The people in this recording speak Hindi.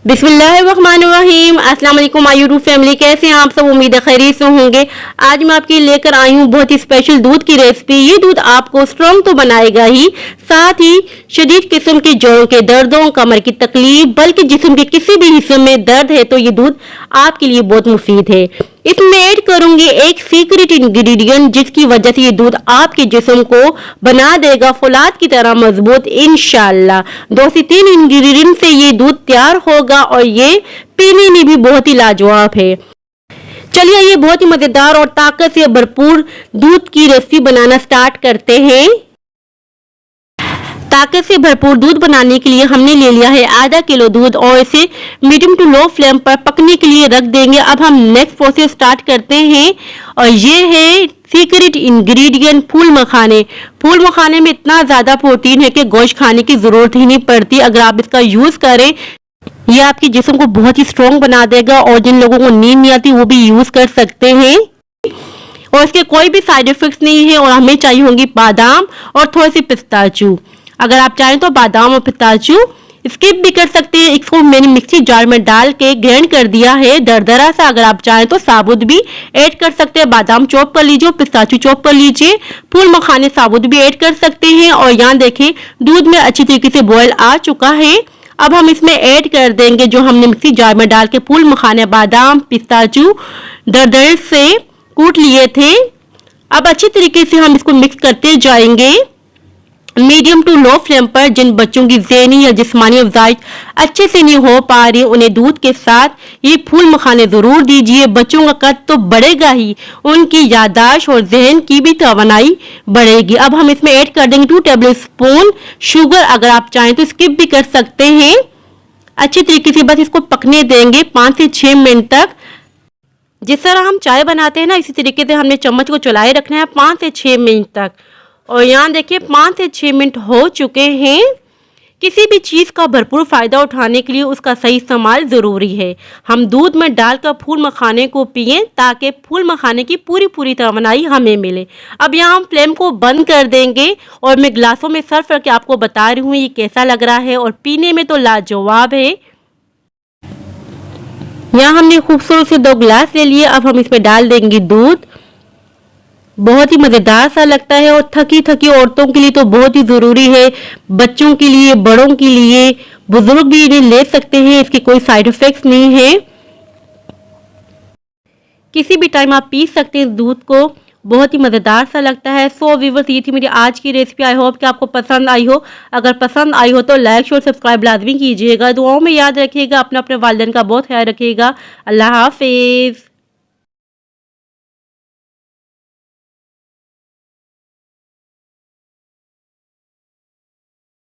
बिस्मिल्लाहिर्रहमानिर्रहीम। अस्सलाम वालेकुम माय यूट्यूब फैमिली, कैसे हैं आप सब? उम्मीद है खैरियत से होंगे। आज मैं आपके लेकर आई हूँ बहुत ही स्पेशल दूध की रेसिपी। ये दूध आपको स्ट्रॉन्ग तो बनाएगा ही, साथ ही शदीद किस्म के जोड़ों के दर्दों, कमर की तकलीफ, बल्कि जिस्म के किसी भी हिस्से में दर्द है तो ये दूध आपके लिए बहुत मुफीद है। इसमें ऐड करूंगी एक सीक्रेट इंग्रेडिएंट जिसकी वजह से ये दूध आपके जिस्म को बना देगा फौलाद की तरह मजबूत इंशाल्लाह। 2 से 3 इंग्रेडिएंट से ये दूध तैयार होगा और ये पीने में भी बहुत ही लाजवाब है। चलिए ये बहुत ही मजेदार और ताकत से भरपूर दूध की रेसिपी बनाना स्टार्ट करते हैं। ताकत से भरपूर दूध बनाने के लिए हमने ले लिया है आधा किलो दूध और इसे मीडियम टू लो फ्लेम पर पकने के लिए रख देंगे। अब हम नेक्स्ट प्रोसेस स्टार्ट करते हैं और ये है सीक्रेट इंग्रेडिएंट फूल मखाने। फूल मखाने में इतना ज्यादा प्रोटीन है कि गोश्त खाने की जरूरत ही नहीं पड़ती। अगर आप इसका यूज करें ये आपके जिस्म को बहुत ही स्ट्रॉन्ग बना देगा और जिन लोगों को नींद नहीं आती वो भी यूज कर सकते हैं और इसके कोई भी साइड इफेक्ट्स नहीं है। और हमें चाहिए होंगी बादाम और थोड़ी सी पिस्ताचू। अगर आप चाहें तो बादाम और पिस्ताचू स्किप भी कर सकते हैं। इसको मैंने मिक्सी जार में डाल के ग्राइंड कर दिया है दरदरा सा। अगर आप चाहें तो साबुत भी ऐड कर सकते हैं। बादाम चॉप कर लीजिए, पिस्ताचू चॉप कर लीजिए, फूल मखाने साबुत भी ऐड कर सकते हैं। और यहाँ देखें दूध में अच्छी तरीके से बॉयल आ चुका है। अब हम इसमें ऐड कर देंगे जो हमने मिक्सी जार में डाल के फूल मखाने, बादाम, पिस्ताचू दरदरे से कूट लिए थे। अब अच्छी तरीके से हम इसको मिक्स करते जाएंगे मीडियम टू लो फ्लेम पर। जिन बच्चों की ज़हनी या जिस्मानी अफजाइश अच्छे से नहीं हो पा रही उन्हें दूध के साथ ये फूल मखाने जरूर दीजिए। बच्चों का कद तो बढ़ेगा ही, उनकी याददाश्त और जहन की भी तवानाई बढ़ेगी। अब हम इसमें ऐड कर देंगे 2 टेबल स्पून शुगर। अगर आप चाहें तो स्किप भी कर सकते हैं। अच्छी तरीके से बस इसको पकने देंगे 5 से 6 मिनट तक। जिस तरह हम चाय बनाते हैं ना, इसी तरीके से हमने चम्मच को चलाए रखना है 5 से 6 मिनट तक। और यहाँ देखिए 5 से 6 मिनट हो चुके हैं। किसी भी चीज़ का भरपूर फ़ायदा उठाने के लिए उसका सही इस्तेमाल ज़रूरी है। हम दूध में डालकर फूल मखाने को पिएं ताकि फूल मखाने की पूरी तवानाई हमें मिले। अब यहाँ हम फ्लेम को बंद कर देंगे और मैं गिलासों में सर्व करके आपको बता रही हूँ ये कैसा लग रहा है और पीने में तो लाजवाब है। यहाँ हमने खूबसूरत से 2 गिलास ले लिए। अब हम इसमें डाल देंगे दूध। बहुत ही मज़ेदार सा लगता है और थकी औरतों के लिए तो बहुत ही ज़रूरी है। बच्चों के लिए, बड़ों के लिए, बुजुर्ग भी इन्हें ले सकते हैं। इसके कोई साइड इफ़ेक्ट्स नहीं है। किसी भी टाइम आप पी सकते हैं दूध को। बहुत ही मज़ेदार सा लगता है। सो व्यूअर्स, ये थी मेरी आज की रेसिपी। आई होप कि आपको पसंद आई हो। अगर पसंद आई हो तो लाइक शेयर सब्सक्राइब लाजमी कीजिएगा। दुआओं में याद रखिएगा। अपने वालिदैन का बहुत ख्याल रखिएगा। अल्लाह हाफिज़।